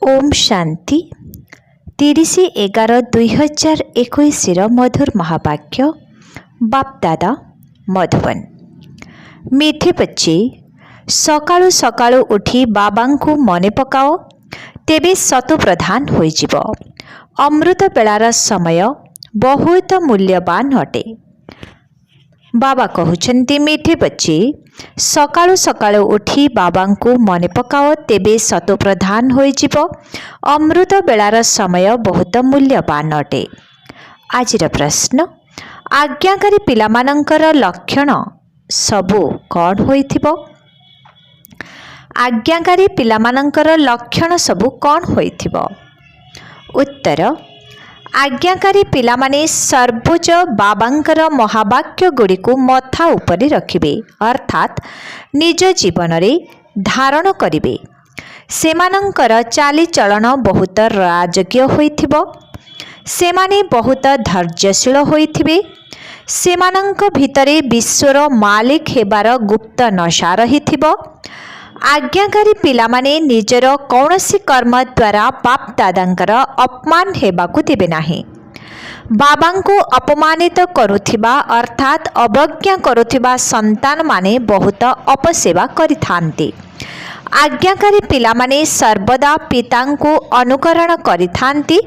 ओम शांति 30/11/2021 मधुर महावाक्य बापदादा मधुबन। मीठे बच्चे, सकाळु सकाळु उठी बाबा को मने पकाओ, तेबे सतो प्रधान होइजिब। अमृत बेलार समय बहुत मूल्यवान अटे। बाबा कहउछन्ति, मीठे बच्चे, सकाळु सकाळु उठी बाबा को मने पकाओ, तेबे सतो प्रधान होइजिब। अमृत बेलार समय बहुत मूल्यवान अटे। आजिर प्रश्न, आज्ञाकारी पिलामानंकर लक्षण सबु कौन होइथिबो? आज्ञाकारी पिलामानंकर लक्षण सबु कौन होइथिबो? उत्तर, आज्ञाकारी पिलामाने सर्वोच्च बाबांकर महावाक्य गुड़ी को मथा उपरे रखिबे, अर्थात निज जीवन रे धारण करिबे। सेमानंकर चालीचलन बहुत राजकीय होइथिबो। सेमाने बहुत धैर्यशील होइथिबे। सेमानंक भितरे विश्वर मालिक हेबार गुप्त नशा रहिथिबो। आज्ञाकारी पिलामाने निजर कौनसी कर्म द्वारा बाप दादांकर अपमान हेबाकु देबे नाही। बाबा को अपमानित करुथिबा अर्थात अवज्ञा करुथिबा संतान माने बहुत अपसेवा करिथांती। आज्ञाकारी पिलामाने सर्वदा पिता को अनुकरण करिथांती,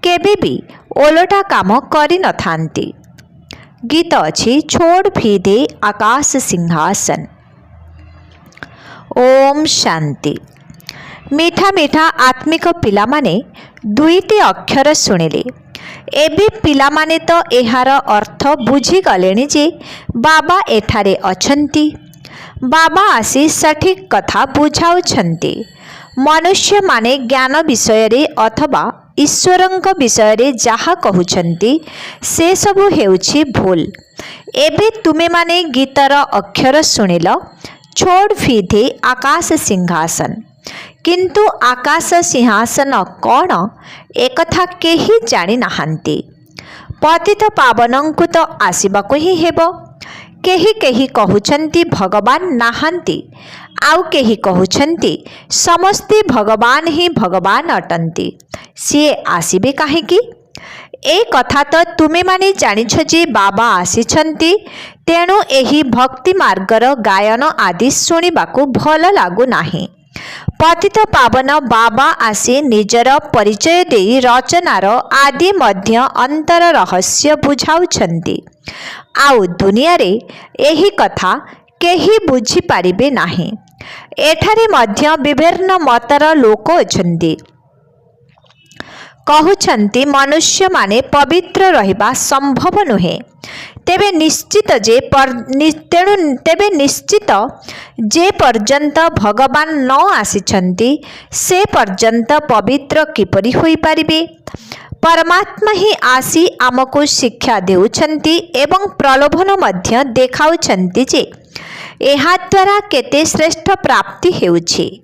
केबे भी ओलटा काम करि नथांती। गीत अछि, छोड़ भी दे आकाश सिंहासन। ओम शांति। मीठा मीठा आत्मिक पिलामाने दुईटी अक्षर शुणिले। एबे पिलामाने तो एहार अर्थ बुझी गलेनी जे बाबा एठारे अछंती। बाबा आसी सठिक कथा बुझाउछंती। मनुष्य माने ज्ञान विषय रे अथवा ईश्वरंक विषय रे जहा कहउछंती से सबु हेउछि भूल। एबे तुमे माने गीतर अक्षर शुणिल, छोड़ फिधे आकाश सिंहासन। किंतु आकाश सिंहासन कौन एकथा केही जानी नाहांती। पतित पावनंकु तो आसिबाकु ही हेबो। केही केही कहउछंती भगवान नाहांती, आउ केही कहउछंती समस्ते भगवान ही भगवान अटंती। सिए आसिबे काहेकी? ए कथा तो तुमे माने जानिछ जे बाबा आसिछंती, तेणु एही भक्ति मार्गर गायन आदि शुणिबाकु भल लागु नाही। पतित पावन बाबा आसी निजर परिचय देई रचनार आदि मध्य अंतर रहस्य बुझाउछंती। आउ दुनिया रे एही कथा केही बुझी पारिबे नाही। एठारे मध्य विभिन्न मतर लोक अछंती। कहउछंती मनुष्य माने पवित्र रहिबा संभव नुहे। तेबे निश्चित जे पर्यंत भगवान न आसिछंती से पर्यंत पवित्र किपरि होई पारिबे? परमात्मा ही आसी आमको शिक्षा देउछंती एवं प्रलोभन मध्य देखाउछंती जे एहा द्वारा केते श्रेष्ठ प्राप्ति हेउछि।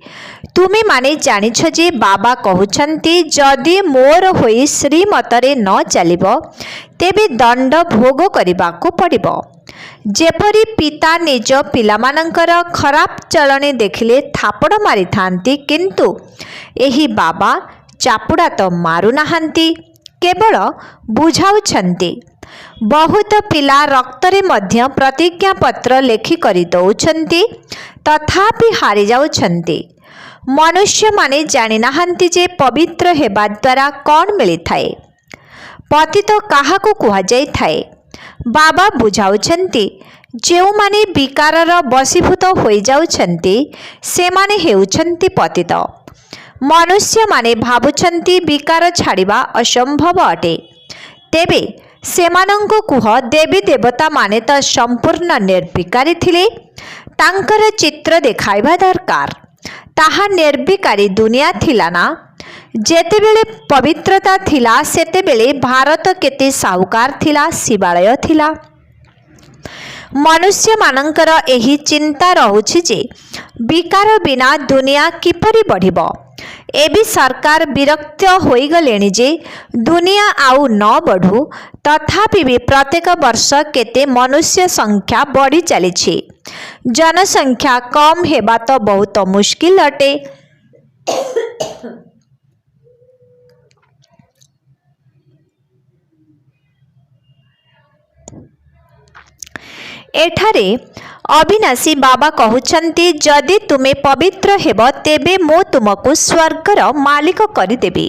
तुमे माने जानिछ जे बाबा कहउछंती, जदि मोर होई श्रीमतरे न चलिबो तेबे दंड भोग करिबाकु पड़िबो। जेपरि पिता निज पिलामानंकर खराब चलने देखिले थापड़ मारि थांती, किंतु एही बाबा चापुड़ा तो मारु नाहांती, केवल बुझाउछंती। बहुत पिला रक्तरे मध्य प्रतिज्ञा पत्र लेखि करि दउछंती, तथापि हारि जाउछंती। मनुष्य माने जानि नाहांती जे पवित्र हेबा द्वारा कौन मिली थाए। पतित काहाकु कुहा जाई थाए? बाबा बुझाउछंती, जेउ माने विकारर बसीभूत होई जाउछंती से माने हेउछंती पतित। मनुष्य माने भाबुछंती विकार छाड़िबा असंभव अटे। तेबे सेमानंको कुह, देवी देवता माने तो संपूर्ण निर्विकारी थिले। तांकर चित्र देखाइबा दरकार। ताहा निर्विकारी दुनिया थिला ना? जेतेबेले पवित्रता थिला सेतेबेले भारत केते साहुकार थिला, शिवालय थिला। मनुष्य मानंकर एही चिंता रहुछि जे विकार बिना दुनिया किपरि बढ़िबो। एबी सरकार विरक्त होई गलेनी जे दुनिया आउ न बढ़ू, तथापि भी प्रत्येक वर्ष केते मनुष्य संख्या बढ़ी चलीछि। जनसंख्या कम हेबा तो बहुत मुश्किल अटे। एठारे अविनाशी बाबा कहउछन्ति जदि तुमे पवित्र हेब तेबे मो तुमको स्वर्गर मालिक करिदेबी।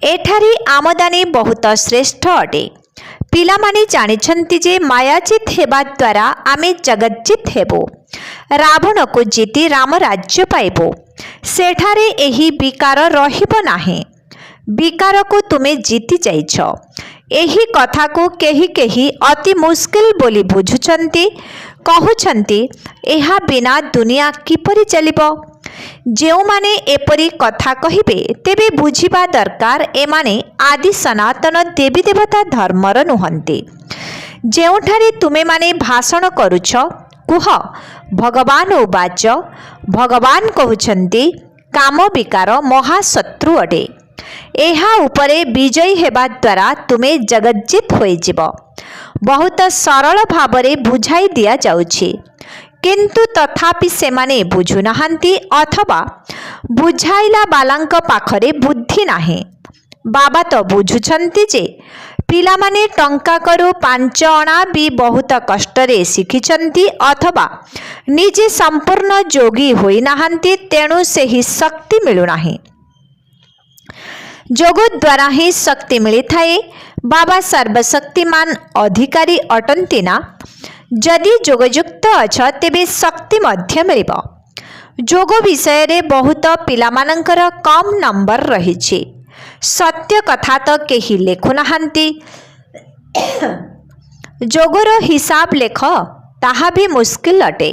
एठारे आमदानी बहुत श्रेष्ठ अटे। पिलामाने जानिछन्ति जे मायाजित हेबा द्वारा आमे जगज्जित हेबो। रावण को जीति राम राज्य पाइबो। सेठारे एही विकार रहिबो नाही। विकार को तुमे जीति जाइछ। एही कथा को केही केही अति मुश्किल बोली बुझुछन्ति। कहउछन्ति एहा बिना दुनिया किपरि चलिबो। जेउ माने एपरी कथा कहिबे तेबे बुझिबा दरकार एमाने आदि सनातन देवी देवता धर्मर नुहन्ति। जेउठारे तुमे माने भाषण करुछ कुह भगवान उवाच। भगवान कहउछन्ति काम विकार महाशत्रु अटे। एहा उपरे विजयी हेबा द्वारा तुमे जगज्जित होइजिब। बहुत सरल भावरे बुझाई दिया जाउछि किंतु तथापि सेमाने बुझु नाहांती अथवा बुझाइला बालांक पाखरे बुद्धि नाही। बाबा तो बुझुछन्ति जे पिलामाने टंका करू 5 अणा भी बहुत कष्टरे शिखिछन्ति अथवा निजे संपूर्ण जोगी होई नाहांती तेणु सेही शक्ति मिलु नाही। जोग द्वारा ही शक्ति मिली थाए। बाबा सर्वशक्तिमान अधिकारी अटंती ना। जदि जोगयुक्त अछ तेबे शक्ति मध्य मिलिब। जोग विषय रे बहुत पिलामानंकर कम नंबर रहिछि। सत्य कथा तो केही लेखु नाहांती। जोगर हिसाब लेख ताहा भी मुश्किल अटे।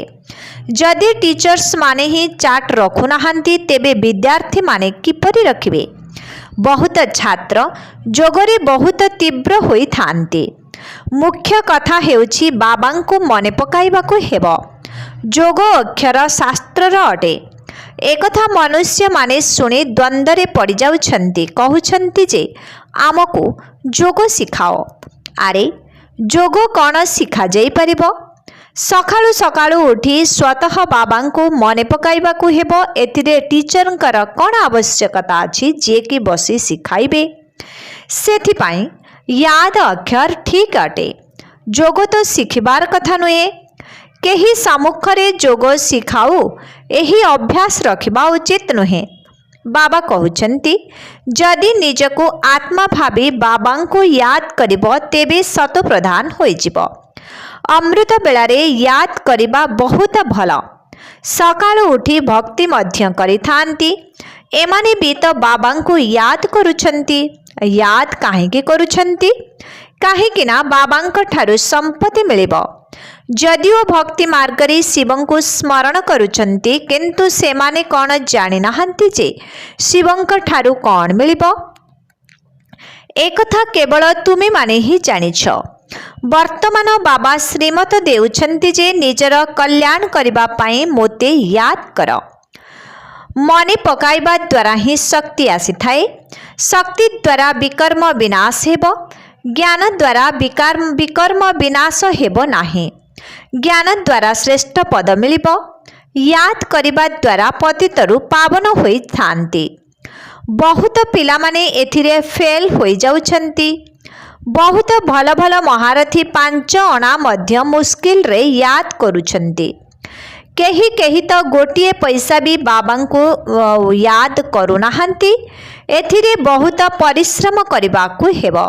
जदि टीचर्स माने ही चार्ट रखु नाहांती तेबे विद्यार्थी माने किपरि रखिबे। बहुत छात्र जोगरे बहुत तीव्र होई थांती। मुख्य कथा हेउछि बाबांको मने पकाइबाको हेबो। जोग अक्षर शास्त्रर अटे। एकथा मनुष्य माने सुने द्वंद्वरे पड़ जाउछन्ति। कहउछन्ति जे आमको जोग सिखाओ। आरे जोग कौन शिखा जाई परिबो। सकाळु सकाळु उठी स्वतः बाबांको मने पकाइबाको हेबो। एथिरे टीचरंकर कौन आवश्यकता अछि जे कि बसी सिखाइबे। सेथिपाई याद अक्षर ठीक अटे। जोग तो शिखिबार कथा नुहे। केही सम्मुखरे जोग शिखाऊ एही अभ्यास रखिबा उचित नुहे। बाबा कहउछन्ति जदि निजको आत्मा भावी बाबांको याद करिबो तेबे सत प्रधान होइजिबो। अमृत बेलारे याद करिबा बहुत भल। सकाळु उठी भक्ति मध्य करिथांती। एमाने भी तो बाबांको याद करुछन्ति। याद काहेकि करुछन्ति काहेकि ना बाबांको ठारु संपत्ति मिलिबो। जदिओ भक्ति मार्गरे शिवंको स्मरण करुछन्ति किंतु सेमाने कौन जानि नाहांती जे शिवंको ठारु कौन मिलिबो। एकथा केवल तुमे माने ही जानिछ। वर्तमान बाबा श्रीमत देउछन्ति जे निजर कल्याण करिबा पाई मोते याद कर। मने पकाइबा द्वारा ही शक्ति आसी थाए। शक्ति द्वारा विकर्म विनाश हेबो। ज्ञान द्वारा विकर्म विनाश हेबो नाही। ज्ञान द्वारा श्रेष्ठ पद मिलिबो। याद करिबा द्वारा पतितरु पावन होई थांती। बहुत पिला माने एथिरे फेल होई जाउछन्ति। बहुत भल भल महारथी 5 अणा मध्य मुश्किल रे याद करुछन्ति। केही केही तो गोटिए पैसा भी बाबांको याद करू नाहांती। एथिरे बहुत परिश्रम करिबाकू हेबो।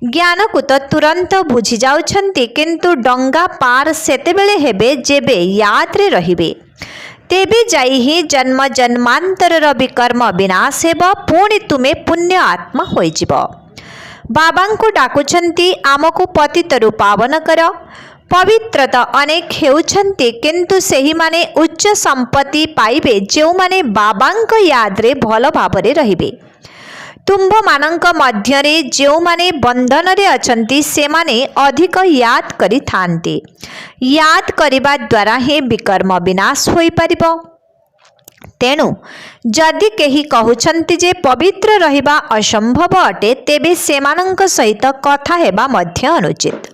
ज्ञान को तो तुरंत बुझी जाउछन्ति किंतु डंगा पार सेतेबेले हेबे जेबे याद रे रहिबे। तेबे जाई ही जन्म जन्मांतरर विकर्म विनाश हेबो। पुणी तुमे पुण्य आत्मा होइजिबो। बाबांको डाकुछन्ति आमको पतितरु पावन कर। पवित्र तो अनेक हेउछन्ति किंतु सेही माने उच्च संपत्ति पाइबे जेउ माने बाबांको याद रे भल भावरे रहिबे। तुम्भ मानंक मध्यरे जेउ माने बंधन रे अछन्ति से माने अधिक याद करि थांती। याद करिबा द्वारा हे विकर्म विनाश होई परिबो। तेणु जदि केही कहउछन्ति जे पवित्र रहिबा असंभव अटे तेबे सेमानंक सहित कथा हेबा मध्य अनुचित।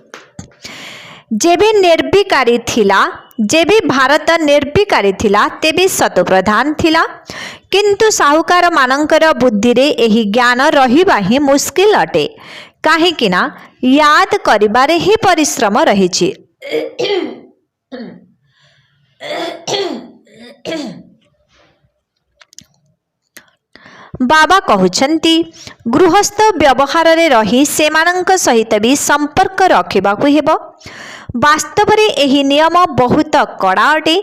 जेबे निर्विकारी थिला जेबे भारत निर्विकारी थिला तेबे शतप्रधान थिला किंतु साहुकार मानकर बुद्धि रे एही ज्ञान रहिबा ही मुश्किल अटे काहेकि ना याद करिबारे ही परिश्रम रहिछि। बाबा कहउछंती गृहस्थ व्यवहार रे रही सेमानंक सहित भी संपर्क रखिबाकु हेबो। वास्तव रे एही नियम बहुत कड़ा अटे।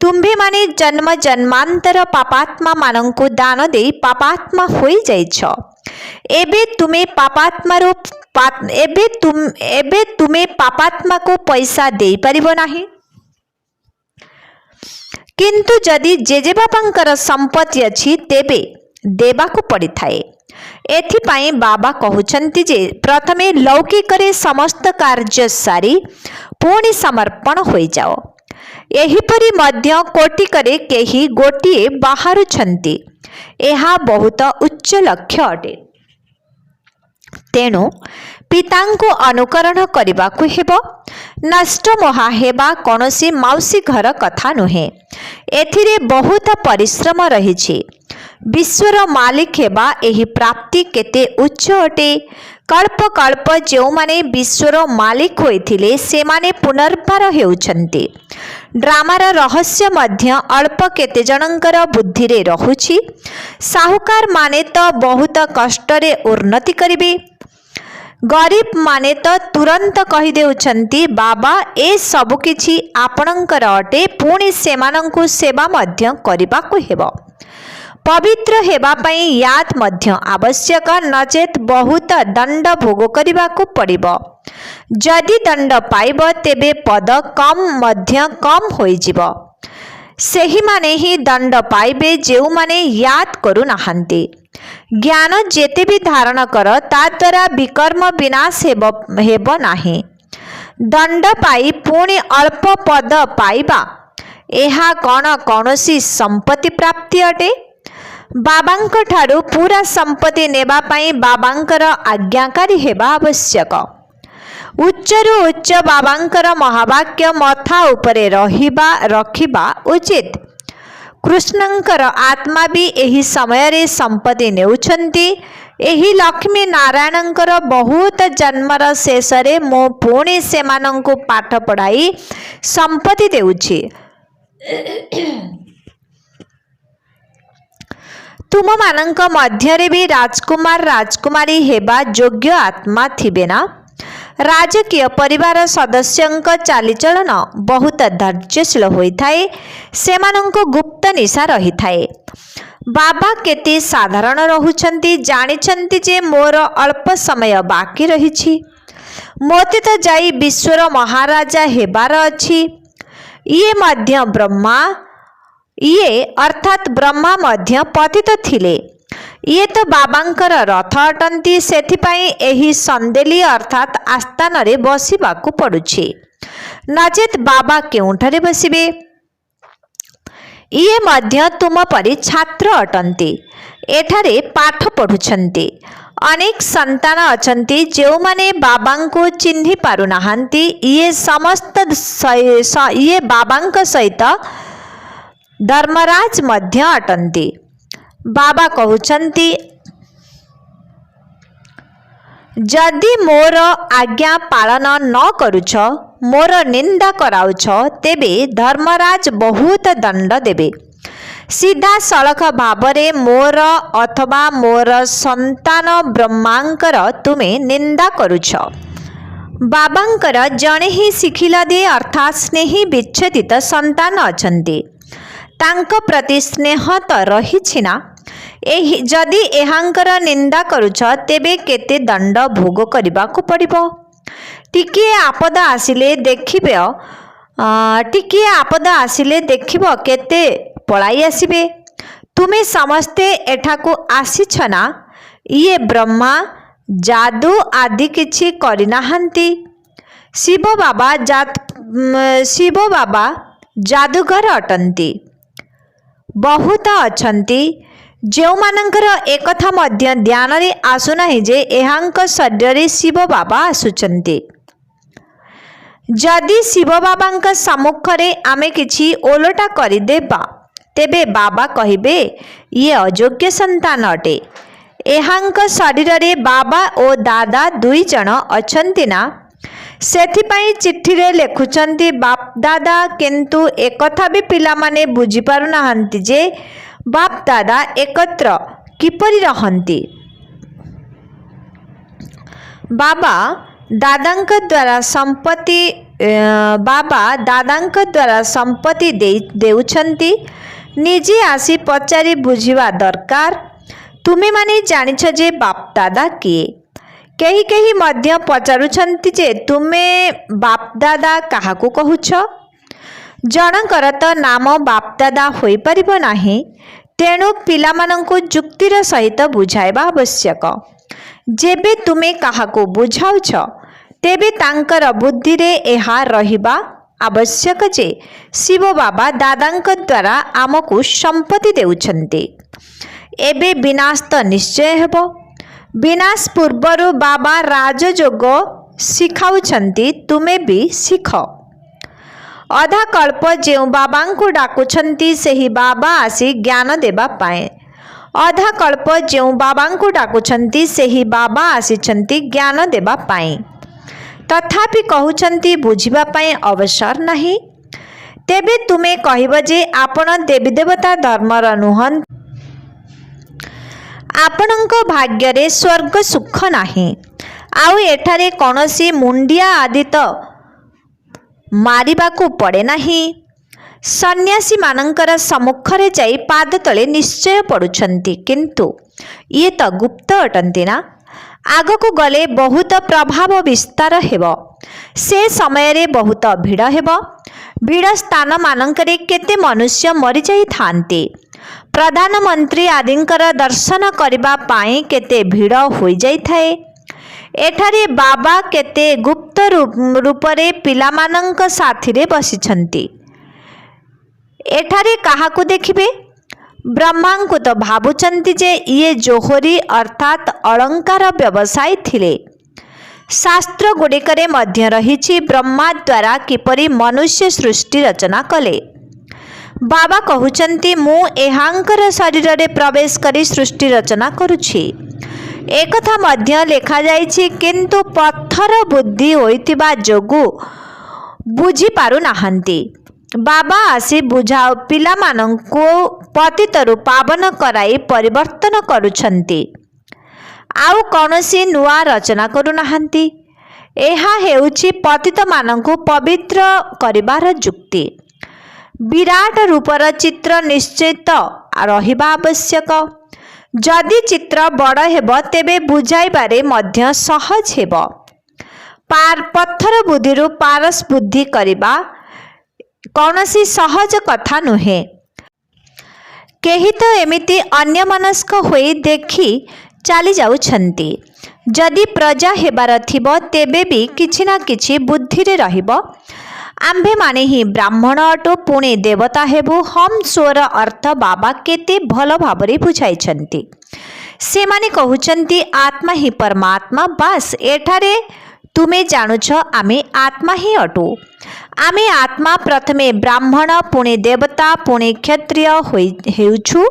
तुम्भे माने जन्म जन्मांतर पापात्मा मानंकु दान दे पापात्मा होई जाइछ। एबे तुमे पापात्मा को पैसा दे परिबो नाही। किंतु जदि जेजेबापांकर संपत्ति अछि तेबे देबाकु पड़ी थाए। एथिपाई बाबा कहउछंती जे प्रथमे लौकिक रे समस्त कार्य सारी पुणी समर्पण होई जाओ। एहिपरि मध्य कोटिकरे केही गोटिए बाहारुछंती। एहा बहुत उच्च लक्ष्य अटे। तेणु पितांको अनुकरण करिबाकु हेबो। नष्ट मोहा हेबा कोनोसी माउसी घर कथा नुहे। एथिरे बहुत परिश्रम रहिछि। विश्वर मालिक हेबा एही प्राप्ति केते उच्च अटे। कल्प कल्प जो माने विश्वर मालिक होइथिले से माने पुनर्बार हेउछंती। ड्रामार रहस्य मध्य अल्प केते जनंकर बुद्धि रे रहुछि। साहुकार माने तो बहुत कष्ट रे उन्नति करिबे। गरीब माने तो तुरंत कहि देउछंती बाबा ए सब किछि आपणंकर अटे पुणी सेमानंकु सेवा मध्य करिबाकु हेबो। पवित्र हेबा पई याद मध्य आवश्यक नचेत बहुत दंड भोग करिबाकु पड़िबो। जदि दंड पाइब तेबे पद कम मध्य कम होई जिवो। सेही माने ही दंड पाइबे जेउ माने याद करू नाहंती। ज्ञान जेते भी धारण कर ता द्वारा विकर्म विनाश हेबो नाही। दंड पाई पुणी अल्प पद पाइबा एहा कौन कौनसी संपत्ति प्राप्ति अटे। बाबांक ठारू पूरा संपत्ति नेबा पाई बाबांकर आज्ञाकारी हेबा आवश्यक। उच्चरू उच्च बाबांकर महावाक्य मथा उपरे रखिबा उचित। कृष्णंकर आत्मा भी एही समय रे संपत्ति नेउछंती। एही लक्ष्मी नारायणंकर बहुत जन्मर शेष रे मो पुणी सेमानंकु पाठ पढ़ाई संपत्ति देउछि। तुम मानंक मध्यरे भी राजकुमार राजकुमारी हेबा योग्य आत्मा थिबे ना। राजकीय परिवार सदस्यंक चालीचलन बहुत धैर्यशील होइथाए। सेमानंक गुप्त निशा रहिथाए। बाबा केते साधारण रहुछंती जानिछंती जे मोर अल्प समय बाकी रहिछि। मोते तो जाई विश्वर महाराजा हेबार अछि। ये मध्य ब्रह्मा ये अर्थात ब्रह्मा मध्य पतित थिले। ये तो बाबांकर रथ अटंती। सेथिपाई एही संदेली अर्थात आस्थान रे बसिबाकु पडुछि। नचेत बाबा केउठारे बसिबे। ये मध्य तुम परि छात्र अटंती। एठारे पाठ पढुछंती। अनेक संतान अछंती जो माने बाबांको चिन्हि पारु नाहंती। ये समस्त ये बाबांक सहित धर्मराज मध्य अटंती। बाबा कहउछंती जदि मोर आज्ञा पालन न करुछ मोर निंदा कराउछ तेबे धर्मराज बहुत दंड देबे। सीधा सड़क भावरे मोर अथवा मोर संतान ब्रह्मांकर तुमे निंदा करुछ। बाबांकर जणे ही शिखिला दे अर्थात स्नेही विच्छेदित संतान अछंती। तांको प्रति स्नेह तो रहिछि ना। एही जदि एहांकर निंदा करुछ तेबे केते दंड भोग करिबाकु पड़िबो। टिकिए आपद आसिले देखिबो केते पलाई आसिबे। तुमे समस्ते एठाकु आसिछ ना। ये ब्रह्मा जादू आदि किछि करिनाहंती। शिव बाबा जादूगर अटंती। बहुत अछंती जो मानकर एकथा मध्य ध्यान रे आसुनाही जे एहांक शरीर रे शिव बाबा आसुचंती। जदि शिव बाबांक सम्मुखरे आमे किछि ओलटा करिदेबा तेबे बाबा कहिबे ये अयोग्य संतान अटे। एहांक शरीर रे बाबा ओ दादा दुई जन अछंती ना, सेथिपाई चिट्ठी रे लेखुचंती बाप दादा, किंतु एकथा भी पिला माने बुझी पारु नाहंती जे बाप दादा एकत्र किपरि रहंती। बाबा दादांक द्वारा संपत्ति देउछंती, निजे आसी पचारि बुझिवा दरकार। तुमे माने जानिछ जे बाप दादा किए। केही केही मध्य पचारुछंती जे तुमे बाप दादा काहाकू कहुछ। जनकर तो नाम बाप दादा होई परिबो नाही, तेणु पिलामानंकु जुक्तिर सहित बुझाइबा आवश्यक। जेबे तुमे काहाकू बुझाउछ तेबे तांकर बुद्धि रे एहा रहिबा आवश्यक जे शिव बाबा दादांक द्वारा आमको संपत्ति देउछंती। एबे विनाश तो निश्चय हेबो। विनाश पूर्वरु बाबा राजयोग शिखाउछंती, तुमे भी शिख। अधा कल्प जेउ बाबांकु डाकुछंती सेही बाबा आसी ज्ञान देबा पाए। अधा कल्प जेउ बाबांकु डाकुछंती सेही बाबा आसीछंती ज्ञान देबा पाए, तथापि कहउछंती बुझिबा पाए अवसर नहीं। तेबे तुमे कहिब जे आपण देवी देवता धर्मर नुहन, आपणक भाग्य रे स्वर्ग सुख नाही, आउ एठारे कौनसी मुंडिया आदि तो मारिबाकू पड़े नहीं। सन्यासी मानंकर सम्मुखरे जाई पाद तले निश्चय पड़ुछंती, किंतु ये तो गुप्त अटंती ना। आगको गले बहुत प्रभाव विस्तार हेबो। से समय रे बहुत भिड़ हेबो। भिड़ स्थान मानंकरे केते मनुष्य मरि जाई थांती। प्रधानमंत्री आदिंकर दर्शन करिबा पाई केते भिड़ होई जाई थाए। एठारे बाबा केते गुप्त रूपरे पिलामानंक साथिरे बसिछंती। एठारे काहाकू देखिबे? ब्रह्मांकु तो भाबुचंती जे ये जोहरी अर्थात अलंकार व्यवसायी थिले। शास्त्र गुड़िकरे मध्य रहिछि ब्रह्मा द्वारा किपरि मनुष्य सृष्टि रचना कले। बाबा कहउचंती मु एहांकर शरीर रे प्रवेश करी सृष्टि रचना करुछि। एकथा मध्य लेखा जाइछि, किंतु पत्थर बुद्धि होइतिबा जोगु बुझी पारु नाहंती। बाबा आसी बुझाओ पिला मानंको पतितरु पावन कराई परिवर्तन करुछंती, आउ कौनसी नुआ रचना करू नाहंती। एहा हेउछि पतित मानंको पवित्र करिबार जुक्ति। विराट रूपर चित्र निश्चित रहिबा आवश्यक। जदि चित्र बड़ हेबो तेबे बुझाइबारे मध्य सहज हेबो। पत्थर बुद्धिरु पारस बुद्धि करिबा कौनसी सहज कथा नुहे। केही तो एमिति अन्यमनस्क होई देखि चली जाउछंती। जदि प्रजा हेबार थिबो तेबे भी किछि ना किछि बुद्धि रे रहिबो। आम्भे माने ही ब्राह्मण अटो पुणे देवता हेबु। हम स्वर अर्थ बाबा केते भल भाबरे बुझाइछंती। से माने कहउछंती आत्मा ही परमात्मा। बास एठारे तुमे जानुछ आमे आत्मा ही अटो। आमे आत्मा प्रथमे ब्राह्मण पुणे देवता पुणे क्षत्रिय हेउछु।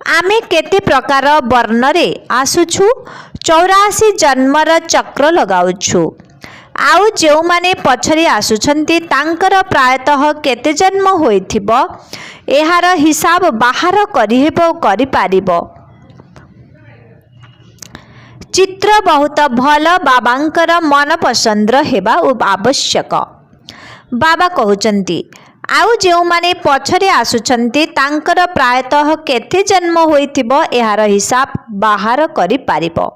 आमे केते प्रकार वर्ण रे आसुछु। 84 जन्मर चक्र लगाउछु। आउ जो माने पछरी आसुछंती तांकर प्रायतः केते जन्म होइथिबो एहार हिसाब बाहर करिहेबो करि पारिबो। चित्र बहुत भल बाबांकर मन पसंद हेबा आवश्यक। बाबा कहउचंती आउ जो माने पछरे आसुछंती तांकर प्रायतः केते जन्म होइथिबो एहार हिसाब बाहर करि पारिबो।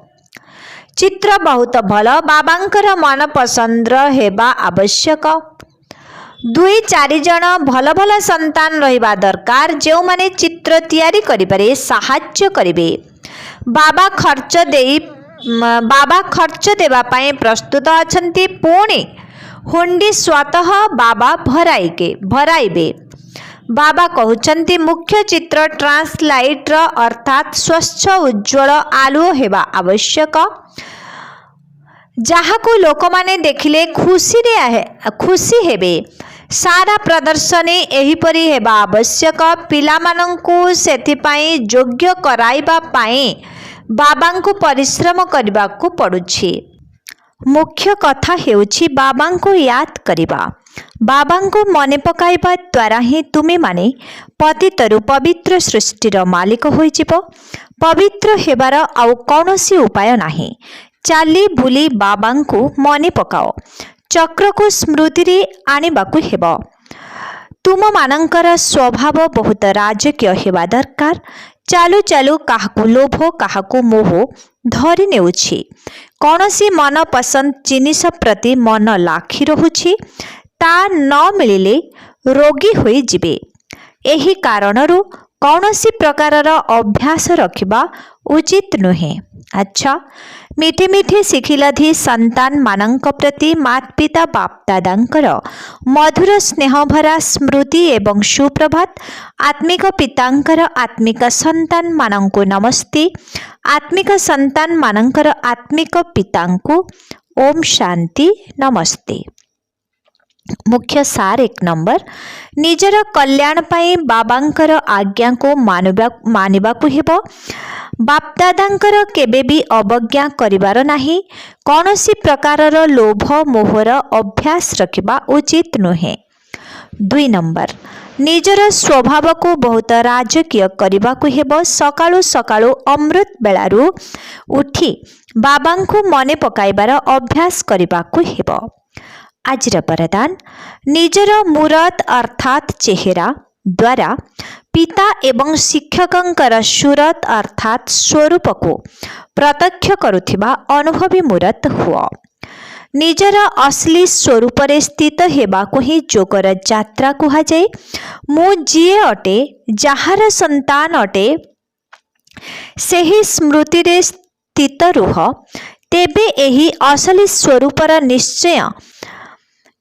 चित्र बहुत भल बाबांकर मन पसंद हेबा आवश्यक। 2-4 जन भल भल संतान रहिबा दरकार, जो माने चित्र तैयारी करिबारे सहाय्य करिवे। बाबा खर्च देवा पाए प्रस्तुत अछंती। पुणे हुंडी स्वतः बाबा भराइबे। बाबा कहउछंती मुख्य चित्र ट्रांसलाइट अर्थात स्वच्छ उज्ज्वल आलुओ हेबा आवश्यक। ଯାହାକୁ ଲୋକମାନେ ଦେଖିଲେ ଖୁସି ହେବେ। ସାରା ପ୍ରଦର୍ଶନୀ ଏହିପରି ହେବା ଆବଶ୍ୟକ। ପିଲାମାନଙ୍କୁ ସେଥିପାଇଁ ଯୋଗ୍ୟ କରାଇବା ପାଇଁ ବାବାଙ୍କୁ ପରିଶ୍ରମ କରିବାକୁ ପଡ଼ୁଛି। ମୁଖ୍ୟ କଥା ହେଉଛି ବାବାଙ୍କୁ ୟାଦ କରିବା। ବାବାଙ୍କୁ ମନେ ପକାଇବା ଦ୍ୱାରା ହିଁ ତୁମେମାନେ ପତିତରୁ ପବିତ୍ର ସୃଷ୍ଟିର ମାଲିକ ହୋଇଯିବ। ପବିତ୍ର ହେବାର ଆଉ କୌଣସି ଉପାୟ ନାହିଁ। ଚାଲି ବୁଲି ବାବାଙ୍କୁ ମନେ ପକାଅ। ଚକ୍ରକୁ ସ୍ମୃତିରେ ଆଣିବାକୁ ହେବ। ତୁମମାନଙ୍କର ସ୍ୱଭାବ ବହୁତ ରାଜକୀୟ ହେବା ଦରକାର। ଚାଲୁ ଚାଲୁ କାହାକୁ ଲୋଭ କାହାକୁ ମୋହ ଧରି ନେଉଛି। କୌଣସି ମନପସନ୍ଦ ଜିନିଷ ପ୍ରତି ମନ ଲାଖି ରହୁଛି। ତା ନ ମିଳିଲେ ରୋଗୀ ହୋଇଯିବେ। ଏହି କାରଣରୁ କୌଣସି ପ୍ରକାରର ଅଭ୍ୟାସ ରଖିବା ଉଚିତ ନୁହେଁ। ଆଚ୍ଛା, ମିଠି ମିଠି ଶିଖିଲାଧି ସନ୍ତାନମାନଙ୍କ ପ୍ରତି ମାତୃପିତା ବାପଦାଦାଙ୍କର ମଧୁର ସ୍ନେହଭରା ସ୍ମୃତି ଏବଂ ସୁପ୍ରଭାତ। ଆତ୍ମିକ ପିତାଙ୍କର ଆତ୍ମିକ ସନ୍ତାନମାନଙ୍କୁ ନମସ୍ତେ। ଆତ୍ମିକ ସନ୍ତାନମାନଙ୍କର ଆତ୍ମିକ ପିତାଙ୍କୁ ଓମ୍ ଶାନ୍ତି ନମସ୍ତେ। ମୁଖ୍ୟ ସାର 1 ନମ୍ବର, ନିଜର କଲ୍ୟାଣ ପାଇଁ ବାବାଙ୍କର ଆଜ୍ଞାକୁ ମାନିବାକୁ ହେବ। ବାପଦାଦାଙ୍କର କେବେ ବି ଅବଜ୍ଞା କରିବାର ନାହିଁ। କୌଣସି ପ୍ରକାରର ଲୋଭ ମୋହର ଅଭ୍ୟାସ ରଖିବା ଉଚିତ ନୁହେଁ। 2 ନମ୍ବର, ନିଜର ସ୍ୱଭାବକୁ ବହୁତ ରାଜକୀୟ କରିବାକୁ ହେବ। ସକାଳୁ ସକାଳୁ ଅମୃତ ବେଳାରୁ ଉଠି ବାବାଙ୍କୁ ମନେ ପକାଇବାର ଅଭ୍ୟାସ କରିବାକୁ ହେବ। ଆଜିର ବରଦାନ, ନିଜର ମୁରତ ଅର୍ଥାତ୍ ଚେହେରା ଦ୍ୱାରା ପିତା ଏବଂ ଶିକ୍ଷକଙ୍କର ସୁରତ ଅର୍ଥାତ୍ ସ୍ୱରୂପକୁ ପ୍ରତ୍ୟକ୍ଷ କରୁଥିବା ଅନୁଭବୀ ମୁରତ ହୁଅ। ନିଜର ଅସଲି ସ୍ୱରୂପରେ ସ୍ଥିତ ହେବାକୁ ହିଁ ଯୋଗର ଯାତ୍ରା କୁହାଯାଏ। ମୁଁ ଯିଏ ଅଟେ, ଯାହାର ସନ୍ତାନ ଅଟେ, ସେହି ସ୍ମୃତିରେ ସ୍ଥିତ ରୁହ। ତେବେ ଏହି ଅସଲି ସ୍ୱରୂପର ନିଶ୍ଚୟ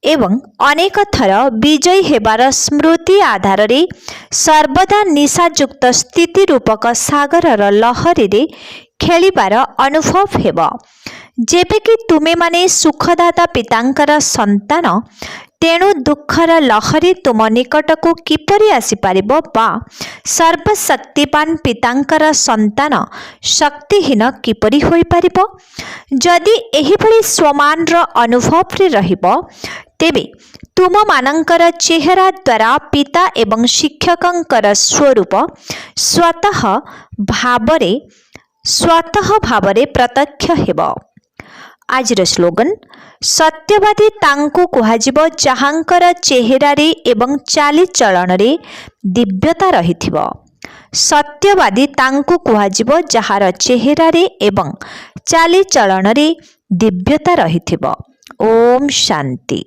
ଏବଂ ଅନେକ ଥର ବିଜୟୀ ହେବାର ସ୍ମୃତି ଆଧାରରେ ସର୍ବଦା ନିଶାଯୁକ୍ତ ସ୍ଥିତି ରୂପକ ସାଗରର ଲହରୀରେ ଖେଳିବାର ଅନୁଭବ ହେବ। ଯେବେକି ତୁମେମାନେ ସୁଖଦାତା ପିତାଙ୍କର ସନ୍ତାନ, ତେଣୁ ଦୁଃଖର ଲହରୀ ତୁମ ନିକଟକୁ କିପରି ଆସିପାରିବ ବା ସର୍ବଶକ୍ତିମାନ ପିତାଙ୍କର ସନ୍ତାନ ଶକ୍ତିହୀନ କିପରି ହୋଇପାରିବ? ଯଦି ଏହିଭଳି ସ୍ୱମାନର ଅନୁଭବରେ ରହିବ, ତେବେ ତୁମମାନଙ୍କର ଚେହେରା ଦ୍ୱାରା ପିତା ଏବଂ ଶିକ୍ଷକଙ୍କର ସ୍ୱରୂପ ସ୍ୱତଃ ଭାବରେ ପ୍ରତ୍ୟକ୍ଷ ହେବ। ଆଜିର ସ୍ଲୋଗାନ, ସତ୍ୟବାଦୀ ତାଙ୍କୁ କୁହାଯିବ ଯାହାଙ୍କର ଚେହେରାରେ ଏବଂ ଚାଲିଚଳନରେ ଦିବ୍ୟତା ରହିଥିବ। ସତ୍ୟବାଦୀ ତାଙ୍କୁ କୁହାଯିବ ଯାହାର ଚେହେରାରେ ଏବଂ ଚାଲିଚଳନରେ ଦିବ୍ୟତା ରହିଥିବ। ଓମ୍ ଶାନ୍ତି।